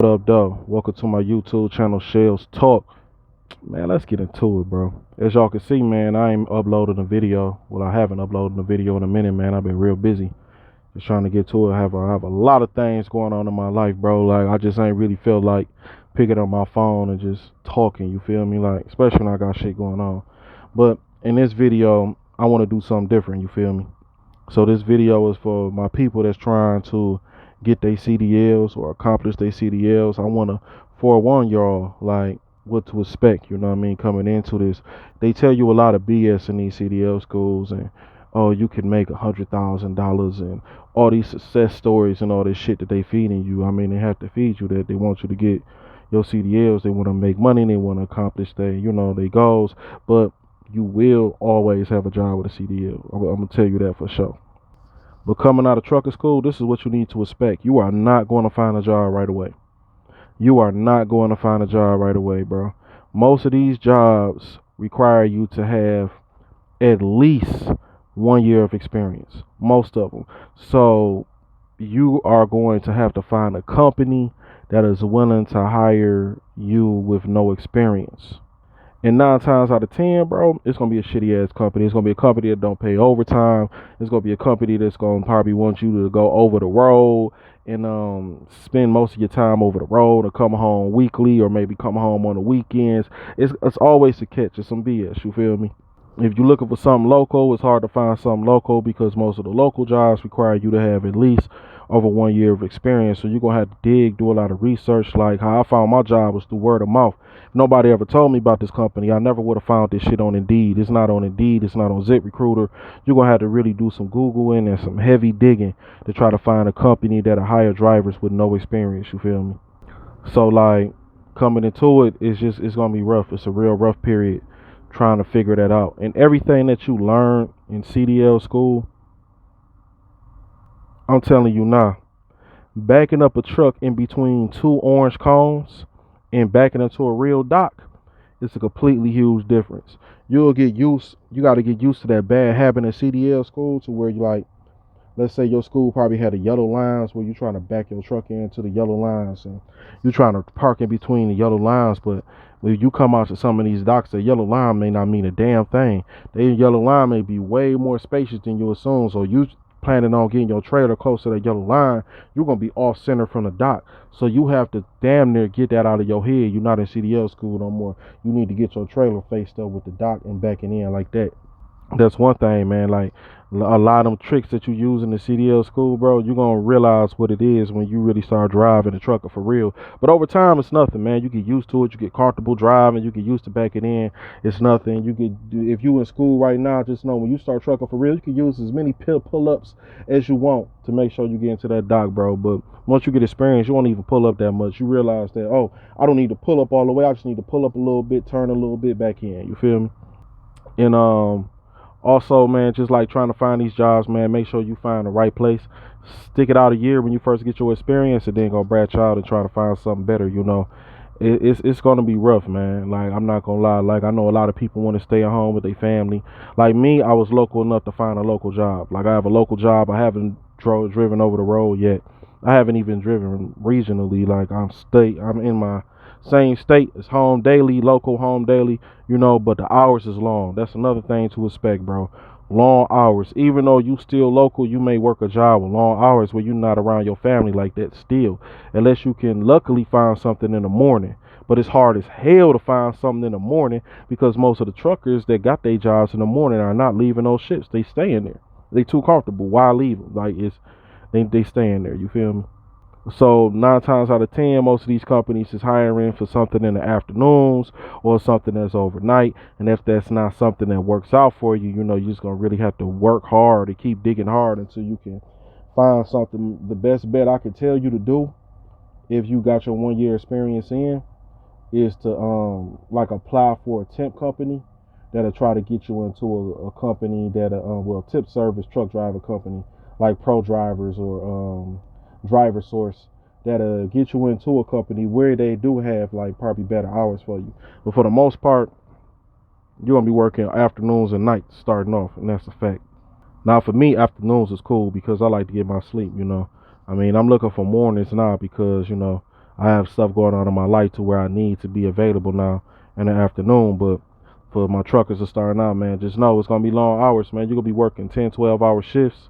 What up, though? Welcome to my YouTube channel, Shells Talk. Man, let's get into it, bro. As y'all can see, man, I ain't uploading a video. Well, I haven't uploaded a video in a minute, man. I've been real busy. Just trying to get to it. I have a lot of things going on in my life, bro. Like, I just ain't really feel like picking up my phone and just talking, you feel me? Like, especially when I got shit going on. But in this video, I want to do something different, you feel me? So this video is for my people that's trying to get their CDLs or accomplish their CDLs. I want to forewarn y'all, like, what to expect, you know what I mean, coming into this. They tell you a lot of BS in these CDL schools, and oh, you can make $100,000 and all these success stories and all this shit that they feeding you. I mean, they have to feed you that. They want you to get your CDLs. They want to make money. They want to accomplish their goals. But you will always have a job with a CDL. I'm gonna tell you that for sure. But coming out of trucker school, this is what you need to expect. You are not going to find a job right away. You are not going to find a job right away, bro. Most of these jobs require you to have at least 1 year of experience. Most of them. So you are going to have to find a company that is willing to hire you with no experience. And 9 times out of 10, bro, it's gonna be a shitty ass company. It's gonna be a company that don't pay overtime. It's gonna be a company that's gonna probably want you to go over the road and spend most of your time over the road, or come home weekly, or maybe come home on the weekends. It's always a catch. It's some BS. You feel me? If you're looking for something local, it's hard to find something local because most of the local jobs require you to have at least over 1 year of experience. So you're going to have to do a lot of research. Like how I found my job was through word of mouth. If nobody ever told me about this company, I never would have found this shit on Indeed. It's not on Indeed. It's not on ZipRecruiter. You're going to have to really do some Googling and some heavy digging to try to find a company that'll hire drivers with no experience. You feel me? So like coming into it, it's going to be rough. It's a real rough period trying to figure that out. And everything that you learn in CDL school, I'm telling you now, backing up a truck in between two orange cones and backing into a real dock, it's a completely huge difference. You got to get used to that bad habit in CDL school, to where you like, let's say your school probably had the yellow lines where you're trying to back your truck into the yellow lines, and you're trying to park in between the yellow lines. But when you come out to some of these docks, the yellow line may not mean a damn thing. The yellow line may be way more spacious than you assume. So you planning on getting your trailer close to that yellow line, you're going to be off center from the dock. So you have to damn near get that out of your head. You're not in CDL school no more. You need to get your trailer faced up with the dock and backing in like that. That's one thing, man. Like a lot of them tricks that you use in the CDL school, bro, you're gonna realize what it is when you really start driving a trucker for real. But over time, it's nothing, man. You get used to it. You get comfortable driving. You get used to backing in. It's nothing. If you in school right now, just know when you start trucking for real, you can use as many pull-ups as you want to make sure you get into that dock, bro. But once you get experience, you won't even pull up that much. You realize that, oh, I don't need to pull up all the way. I just need to pull up a little bit, turn a little bit back in. You feel me? And also, man, just like trying to find these jobs, man, make sure you find the right place. Stick it out a year when you first get your experience, and then go branch out and try to find something better. It's gonna be rough, man. Like, I'm not gonna lie. Like, I know a lot of people want to stay at home with their family. Like me, I was local enough to find a local job. Like, I have a local job. I haven't driven over the road yet. I haven't even driven regionally. Like, I'm in my same state. It's home daily, local home daily, but the hours is long. That's another thing to expect, bro. Long hours. Even though you still local, you may work a job with long hours where you're not around your family like that still. Unless you can luckily find something in the morning. But it's hard as hell to find something in the morning, because most of the truckers that got their jobs in the morning are not leaving those ships. They staying there. They too comfortable. Why leave them? Like, they staying there. You feel me? So 9 times out of 10, most of these companies is hiring for something in the afternoons or something that's overnight. And if that's not something that works out for you, you're just gonna really have to work hard and keep digging hard until you can find something. The best bet I could tell you to do, if you got your 1 year experience in, is to like apply for a temp company that'll try to get you into a company that tip service truck driver company like Pro Drivers or Driver Source, that'll get you into a company where they do have like probably better hours for you. But for the most part, you're gonna be working afternoons and nights starting off, and that's a fact. Now for me, afternoons is cool because I like to get my sleep. I mean, I'm looking for mornings now because I have stuff going on in my life to where I need to be available now in the afternoon. But for my truckers to starting out, man, just know it's gonna be long hours, man. You're gonna be working 10, 12 hour shifts.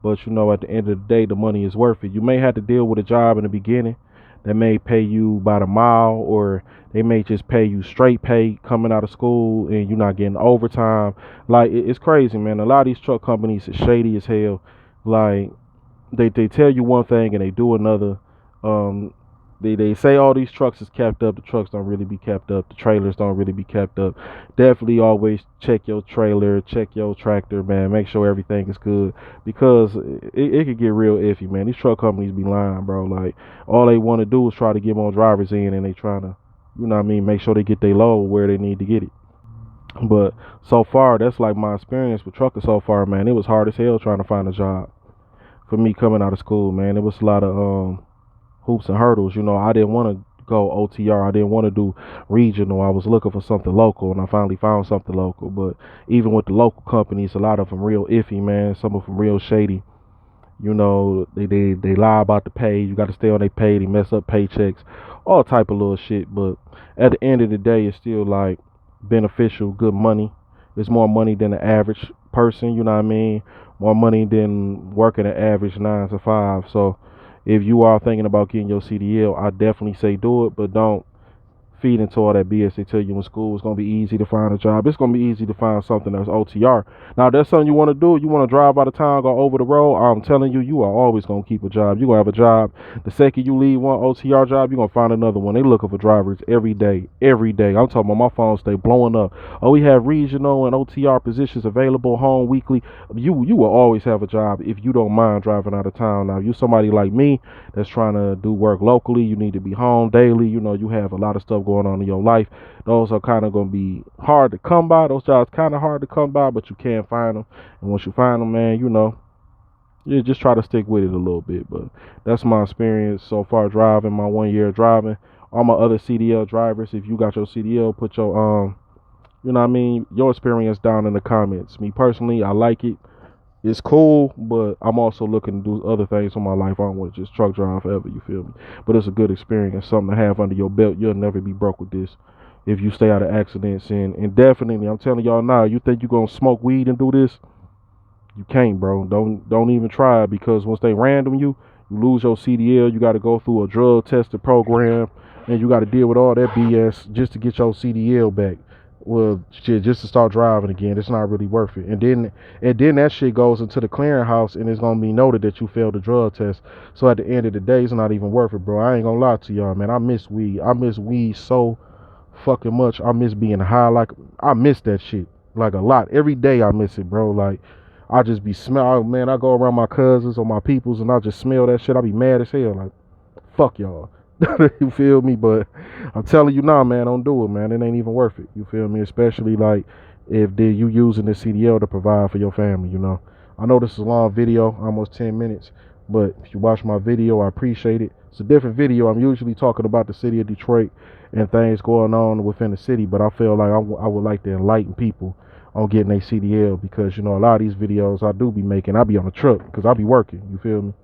But you know, at the end of the day, the money is worth it. You may have to deal with a job in the beginning that may pay you by the mile, or they may just pay you straight pay coming out of school and you're not getting overtime. Like, it's crazy, man. A lot of these truck companies is shady as hell. Like, they tell you one thing and they do another. Um, they say all these trucks is kept up. The trucks don't really be kept up. The trailers don't really be kept up. Definitely always check your trailer, check your tractor, man. Make sure everything is good, because it could get real iffy, man. These truck companies be lying, bro. Like, all they want to do is try to get more drivers in, and they trying to, you know what I mean, make sure they get their load where they need to get it. But so far, that's like my experience with trucking so far, man. It was hard as hell trying to find a job for me coming out of school, man. It was a lot of hoops and hurdles. You know, I didn't want to go OTR. I didn't want to do regional. I was looking for something local, and I finally found something local. But even with the local companies, a lot of them real iffy, man. Some of them real shady. You know, they lie about the pay. You got to stay on their pay. They mess up paychecks, all type of little shit. But at the end of the day, it's still like beneficial, good money. It's more money than the average person. You know what I mean? More money than working an average 9 to 5. So if you are thinking about getting your CDL, I definitely say do it, but don't feed into all that BS they tell you in school. It's going to be easy to find a job. It's going to be easy to find something that's OTR. Now, if that's something you want to do, you want to drive out of town, go over the road, I'm telling you, you are always going to keep a job. You're going to have a job. The second you leave one OTR job, you're going to find another one. They looking for drivers every day, every day. I'm talking about my phone stay blowing up. Oh, we have regional and OTR positions available, home, weekly. You will always have a job if you don't mind driving out of town. Now, if you somebody like me that's trying to do work locally, you need to be home daily. You know, you have a lot of stuff going on in your life. Those are kind of going to be hard to come by. Those jobs kind of hard to come by, but you can find them. And once you find them, man, you know, you just try to stick with it a little bit. But that's my experience so far driving, my 1 year driving. All my other CDL drivers, if you got your CDL, put your you know what I mean, your experience down in the comments. Me personally, I like it. It's cool, but I'm also looking to do other things in my life. I don't want to just truck drive forever, you feel me? But it's a good experience, something to have under your belt. You'll never be broke with this if you stay out of accidents. And definitely, I'm telling y'all now, you think you're going to smoke weed and do this? You can't, bro. Don't even try, because once they random you, you lose your CDL. You got to go through a drug testing program, and you got to deal with all that BS just to get your CDL back. Well, shit, just to start driving again, it's not really worth it. And then that shit goes into the clearinghouse, and it's gonna be noted that you failed the drug test. So at the end of the day, it's not even worth it, bro. I ain't gonna lie to y'all, man. I miss weed. I miss weed so fucking much. I miss being high. Like, I miss that shit like a lot. Every day I miss it, bro. Like, I just be smell. Man, I go around my cousins or my peoples, and I just smell that shit. I be mad as hell. Like, fuck y'all. You feel me? But I'm telling you now, man, don't do it, man. It ain't even worth it. You feel me? Especially like if you using the CDL to provide for your family, you know. I know this is a long video, almost 10 minutes, but if you watch my video, I appreciate it. It's a different video. I'm usually talking about the city of Detroit and things going on within the city, but I feel like I would like to enlighten people on getting a CDL, because, you know, a lot of these videos I do be making, I be on the truck because I be working, you feel me?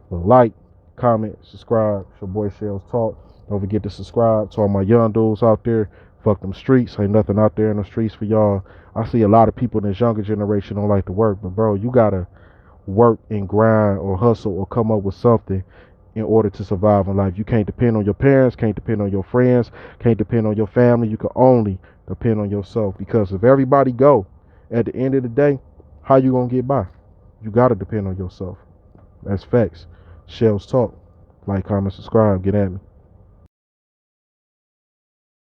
But like, comment, subscribe. It's your boy Shells Talk. Don't forget to subscribe to all my young dudes out there. Fuck them streets. Ain't nothing out there in the streets for y'all. I see a lot of people in this younger generation don't like to work, but bro, you gotta work and grind or hustle or come up with something in order to survive in life. You can't depend on your parents, can't depend on your friends, can't depend on your family. You can only depend on yourself, because if everybody go, at the end of the day, how you gonna get by? You gotta depend on yourself. That's facts. Shells Talk. Like, comment, subscribe. Get at me.